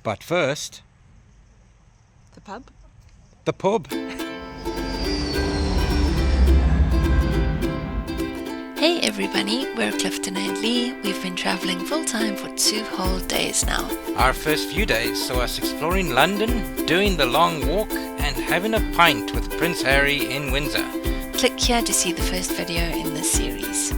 But first, The pub? the pub. Hey everybody, we're Clifton and Lee. We've been travelling full time for 2 whole days now. Our first few days saw us exploring London, doing the long walk, and having a pint with Prince Harry in Windsor. Click here to see the first video in this series.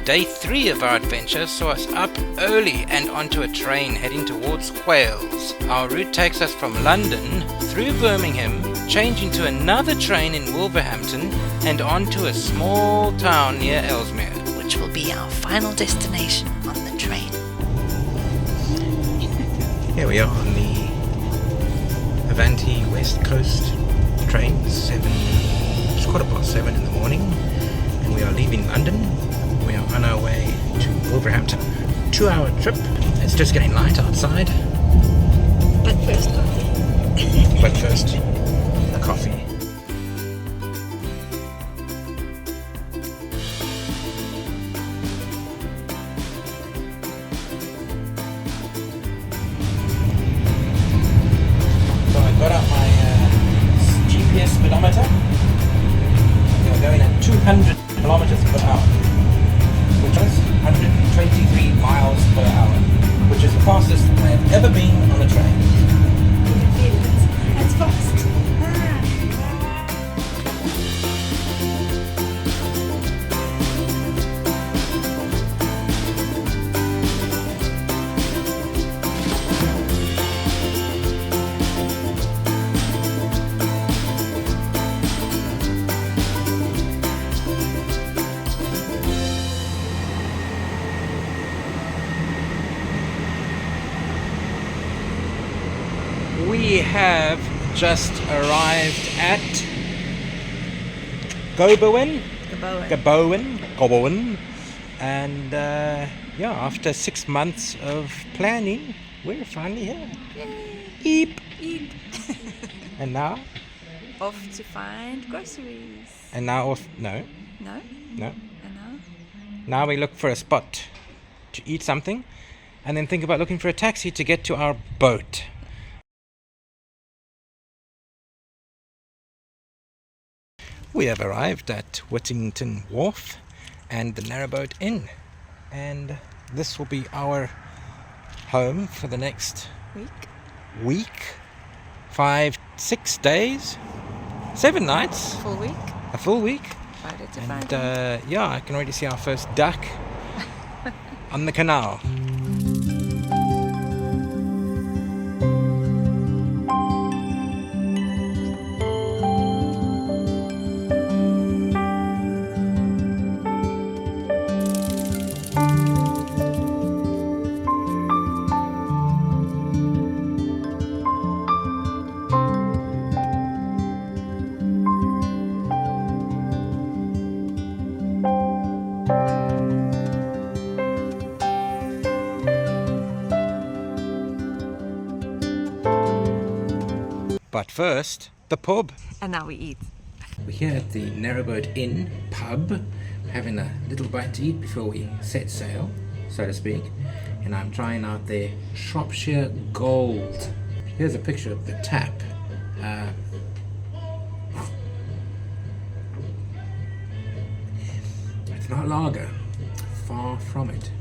Day 3 of our adventure saw us up early and onto a train heading towards Wales. Our route takes us from London through Birmingham, changing to another train in Wolverhampton and onto a small town near Ellesmere, Which will be our final destination on the train. Here we are on the Avanti West Coast train, it's 7:15 in the morning, and we are leaving London. We are on our way to Wolverhampton. 2-hour trip. It's just getting light outside. But first, But first, the coffee. So I got out my GPS speedometer. We are going at 200 kilometers per hour, which is 123 miles per hour, which is the fastest I've ever been on a train. It's fast. We have just arrived at Gobowen, and after 6 months of planning, we're finally here. Eep. And now? Off to find groceries. And now off? No. No? No. And now? Now we look for a spot to eat something, and then think about looking for a taxi to get to our boat. We have arrived at Whittington Wharf and the Narrowboat Inn, and this will be our home for the next week, 5, 6 days, 7 nights, Full week? a full week. Friday to And Friday. I can already see our first duck on the canal. But first, the pub. And now we eat. We're here at the Narrowboat Inn pub, having a little bite to eat before we set sail, so to speak. And I'm trying out their Shropshire Gold. Here's a picture of the tap. It's not lager, far from it.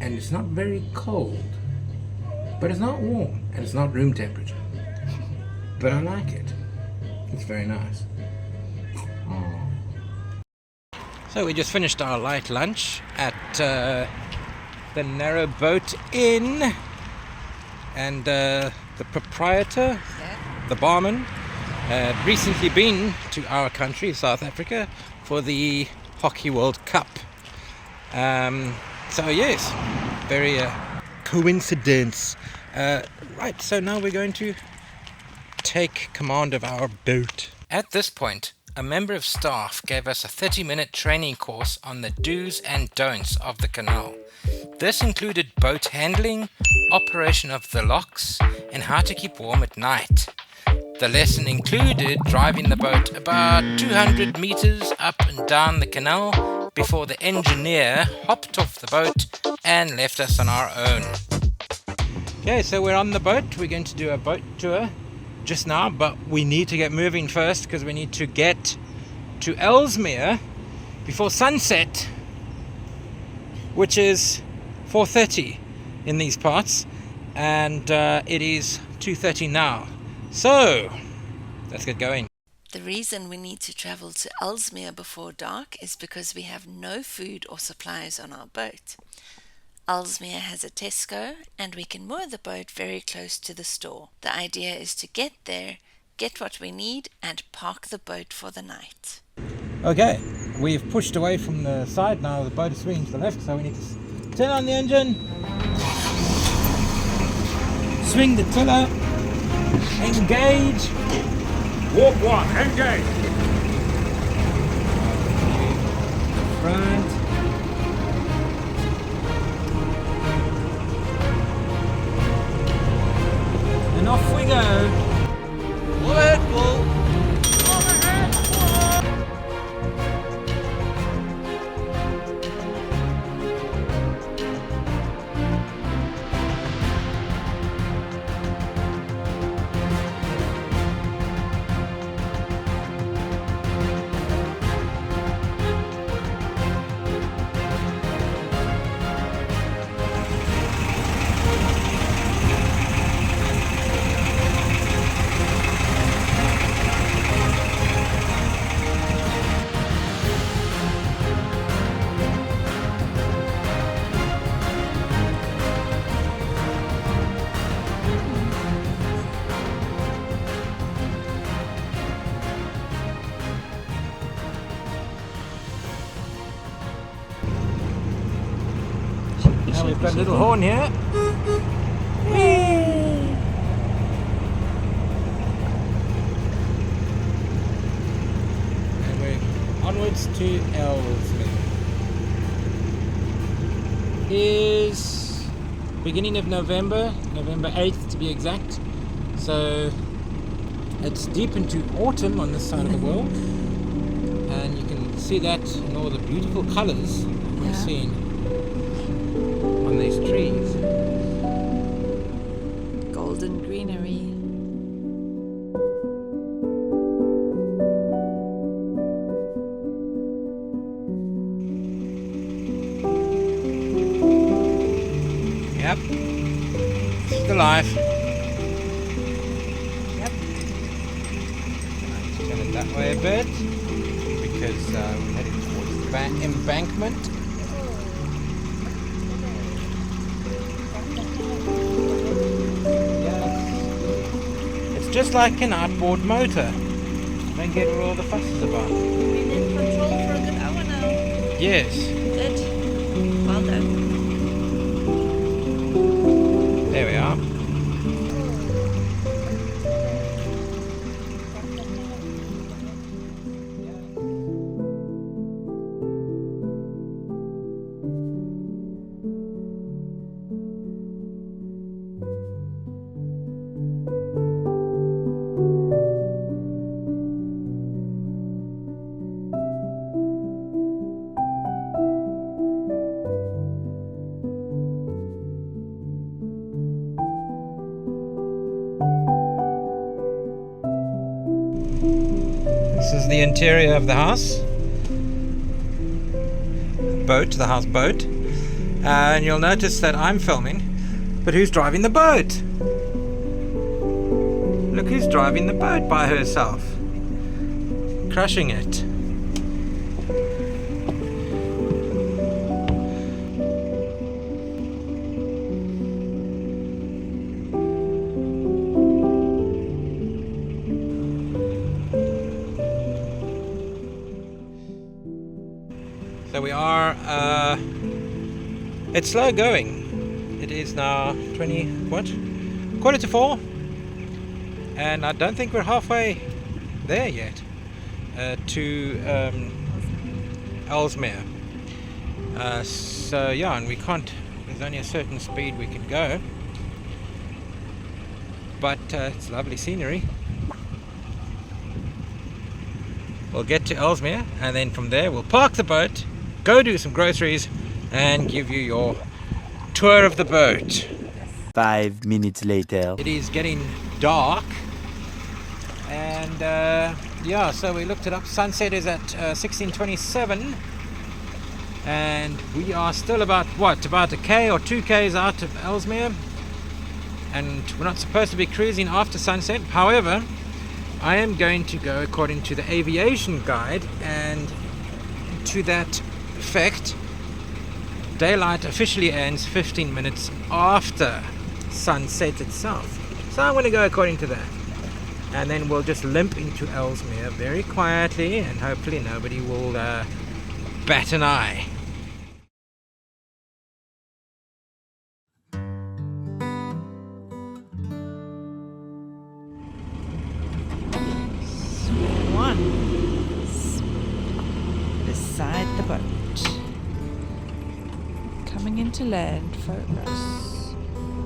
And it's not very cold, but it's not warm, and it's not room temperature. But I like it. It's very nice. Oh. So we just finished our light lunch at the Narrowboat Inn, and the proprietor, the barman, had recently been to our country, South Africa, for the Hockey World Cup. So yes, very coincidence. Right, so now we're going to take command of our boat. At this point, a member of staff gave us a 30-minute training course on the do's and don'ts of the canal. This included boat handling, operation of the locks, and how to keep warm at night. The lesson included driving the boat about 200 meters up and down the canal before the engineer hopped off the boat and left us on our own. Okay, so we're on the boat. We're going to do a boat tour just now, but we need to get moving first because we need to get to Ellesmere before sunset, which is 4:30 in these parts, and it is 2:30 now. So let's get going. The reason we need to travel to Ellesmere before dark is because we have no food or supplies on our boat. Ellesmere has a Tesco and we can moor the boat very close to the store. The idea is to get there, get what we need and park the boat for the night. Okay, we've pushed away from the side now. The boat is swinging to the left, so we need to turn on the engine, swing the tiller, engage, Warp 1, engage! front. And off we go. All ahead, full! Now we've got a little horn here. And we're onwards to Ellesmere. Is beginning of November 8th to be exact. So it's deep into autumn on this side of the world. And you can see that in all the beautiful colours we're seeing on these trees. Golden greenery. Yep, it's the life. Yep. Let's turn it that way a bit because we're heading towards the embankment. Just like an outboard motor. Don't get what all the fuss is about. We've been in control for a good hour now. Yes. Good. Well done. There we are. This is the interior of the house. The house boat. And you'll notice that I'm filming, but who's driving the boat? Look who's driving the boat by herself. Crushing it. So we are, it's slow going. It is now 4:45, and I don't think we're halfway there yet to Ellesmere. So yeah, and we can't, there's only a certain speed we can go, but it's lovely scenery. We'll get to Ellesmere, and then from there we'll park the boat, go do some groceries, and give you your tour of the boat. 5 minutes later. It is getting dark, and yeah, so we looked it up. Sunset is at 16:27, and we are still about a K or 2 Ks out of Ellesmere, and we're not supposed to be cruising after sunset. However, I am going to go according to the aviation guide, and to that effect, daylight officially ends 15 minutes after sunset itself. So I'm going to go according to that, and then we'll just limp into Ellesmere very quietly, and hopefully nobody will bat an eye. Beside the boat. Coming into land for us.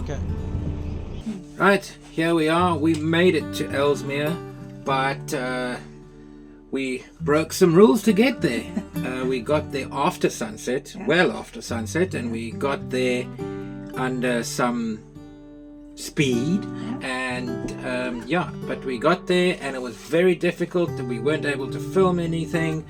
Okay. Right, here we are. We made it to Ellesmere, but we broke some rules to get there. We got there after sunset, well after sunset, and we got there under some speed, and but we got there and it was very difficult, and we weren't able to film anything.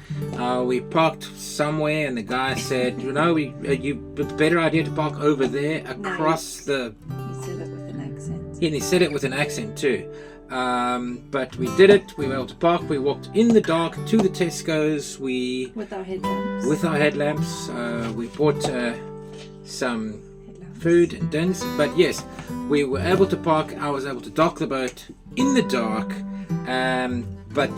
We parked somewhere, and the guy said, it's a better idea to park over there across the... He said it with an accent. Yeah, and he said it with an accent too. But we did it. We were able to park. We walked in the dark to the Tesco's. With our headlamps. We bought some food and drinks. But yes, we were able to park. I was able to dock the boat in the dark. But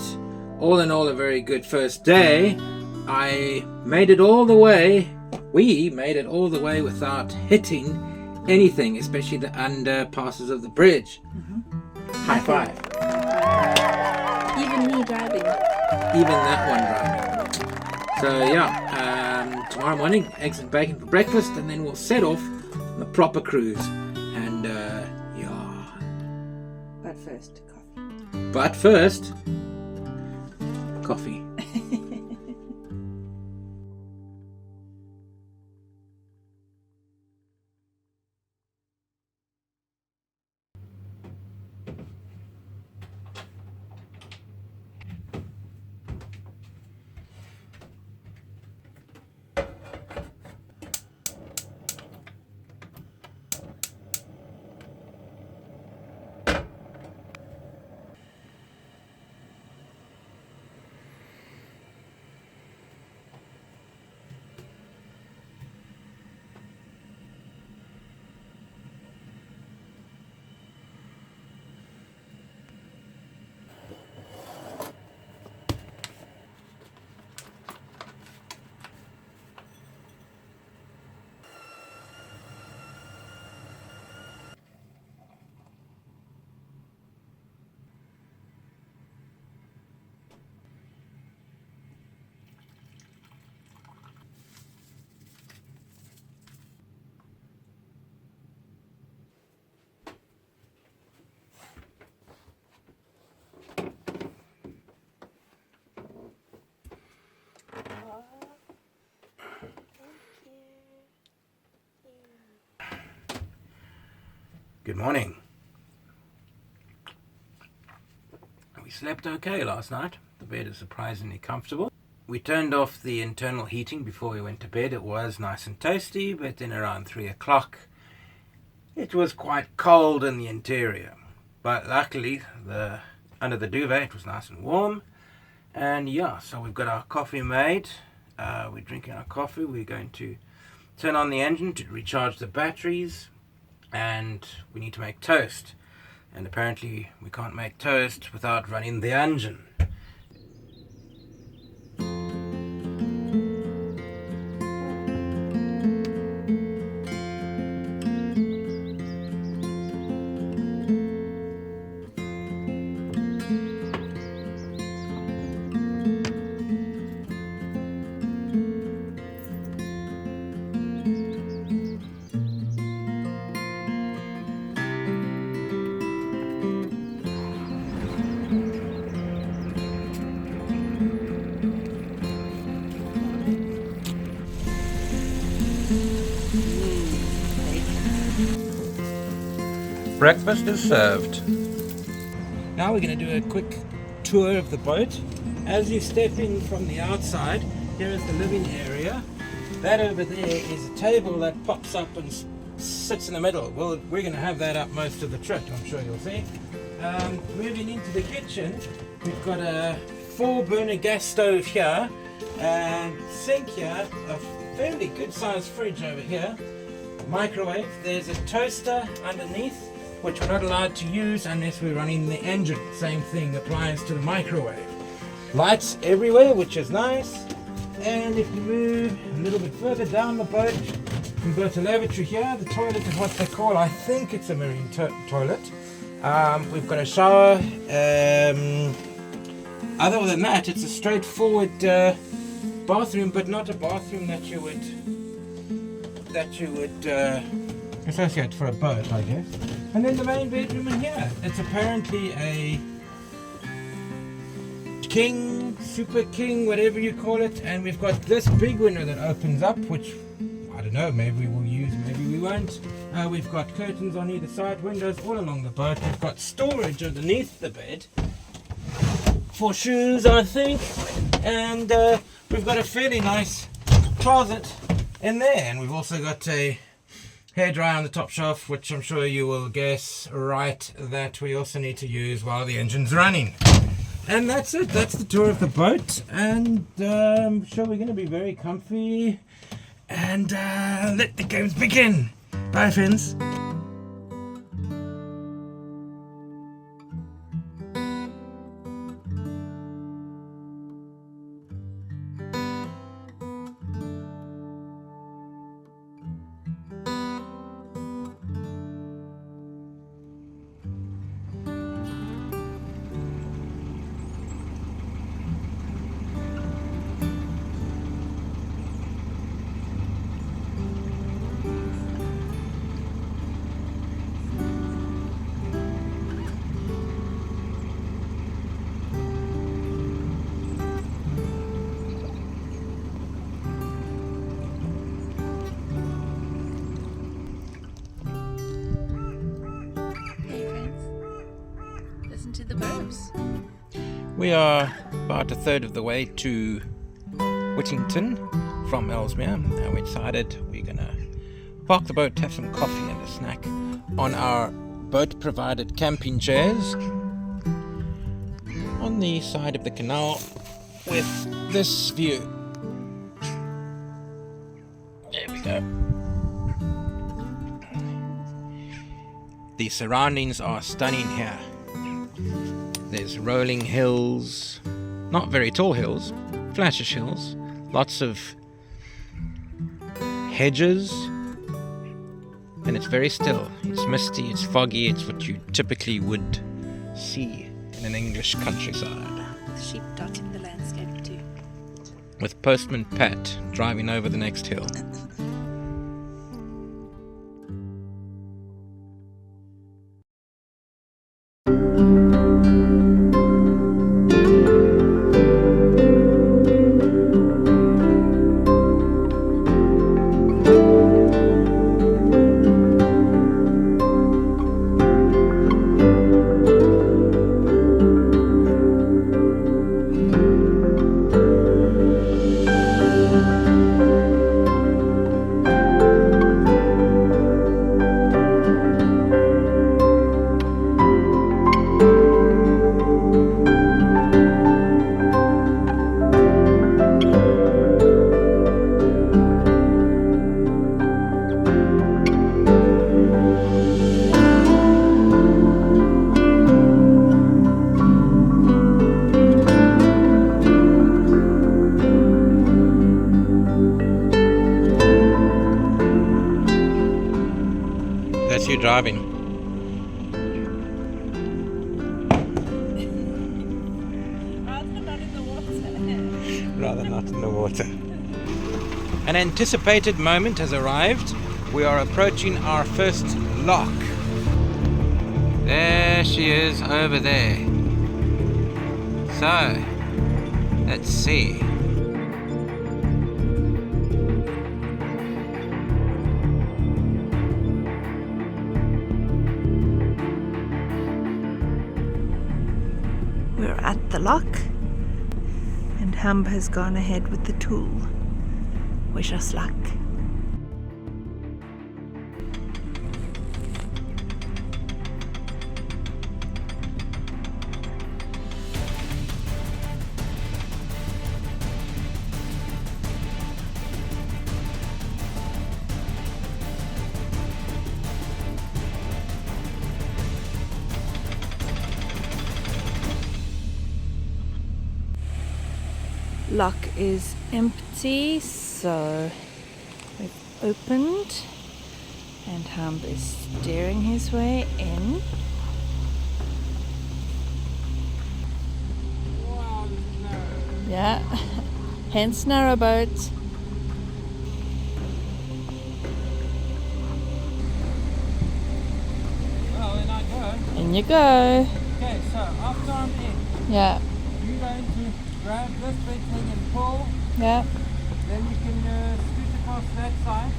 all in all, a very good first day. I made it all the way. We made it all the way without hitting anything, especially the underpasses of the bridge. High five. Even me driving. Even that one driving. So yeah, tomorrow morning, eggs and bacon for breakfast, and then we'll set off on the proper cruise. And But first, coffee. But first, coffee. Good morning. We slept okay last night. The bed is surprisingly comfortable. We turned off the internal heating before we went to bed. It was nice and toasty, but then around 3 o'clock it was quite cold in the interior. But luckily, under the duvet it was nice and warm. And yeah, so we've got our coffee made. We're drinking our coffee. We're going to turn on the engine to recharge the batteries. And we need to make toast, and apparently we can't make toast without running the engine. breakfast is served. Now we're going to do a quick tour of the boat. As you step in from the outside, here is the living area. That over there is a table that pops up and sits in the middle. Well, we're going to have that up most of the trip, I'm sure you'll see. Moving into the kitchen, we've got a 4-burner gas stove here and sink here, a fairly good sized fridge over here, microwave. There's a toaster underneath, which we're not allowed to use unless we're running the engine. Same thing applies to the microwave. Lights everywhere, which is nice. And if you move a little bit further down the boat, we've got a lavatory here. The toilet is what they call, I think it's a marine toilet. We've got a shower. Other than that, it's a straightforward bathroom, but not a bathroom that you would associate for a boat, I guess. And then the main bedroom in here. It's apparently a king, super king, whatever you call it. And we've got this big window that opens up, which I don't know, maybe we'll use, maybe we won't. We've got curtains on either side, windows all along the boat. We've got storage underneath the bed for shoes, I think. And we've got a fairly nice closet in there. And we've also got a hairdryer on the top shelf, which I'm sure you will guess right that we also need to use while the engine's running. And that's it. That's the tour of the boat. And I'm sure we're going to be very comfy. And let the games begin. Bye, friends. To the burbs. We are about a third of the way to Whittington from Ellesmere, and we decided we're gonna park the boat, have some coffee and a snack on our boat provided camping chairs on the side of the canal with this view. There we go. The surroundings are stunning here. There's rolling hills, not very tall hills, flattish hills, lots of hedges, and it's very still. It's misty, it's foggy, it's what you typically would see in an English countryside. With sheep dotting the landscape too. With Postman Pat driving over the next hill. That's you driving. Rather not in the water. Rather not in the water. An anticipated moment has arrived. We are approaching our first lock. There she is over there. So, let's see. at the lock, and Humb has gone ahead with the tool. Wish us luck. Lock is empty, so we've opened and Humb is steering his way in. Wow, this is narrow. Yeah, hence Narrowboat. Well, then I go. In you go. Okay, so after I'm in, Yeah, you're going to grab this big thing and pull. yeah, Then you can scoot across that side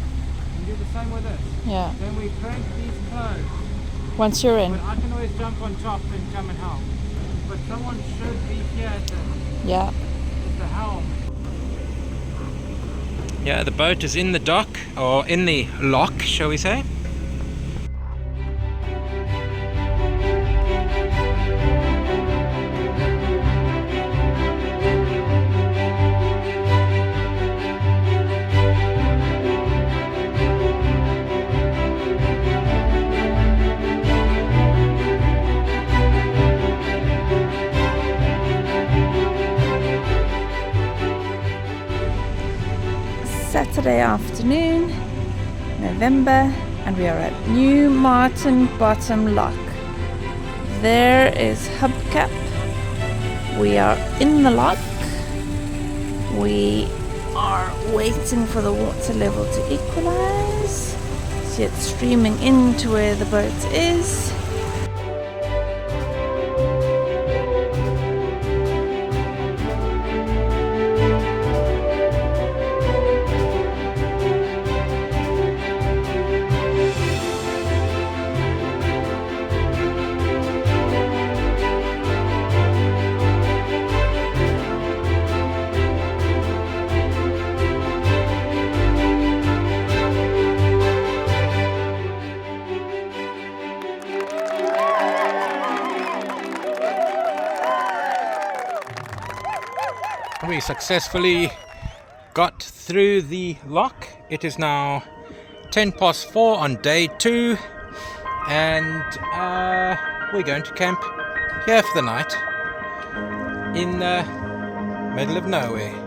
and do the same with this. yeah. Then we crank these closed. Once you're in. But I can always jump on top and come and help. But someone should be here at Yeah. the helm. Yeah, the boat is in the dock, or in the lock, shall we say. Saturday afternoon, November, and we are at New Martin Bottom Lock. There is Hubcap. We are in the lock. We are waiting for the water level to equalize. See it streaming into where the boat is. We successfully got through the lock. It is now 4:10 on day 2, and we're going to camp here for the night in the middle of nowhere.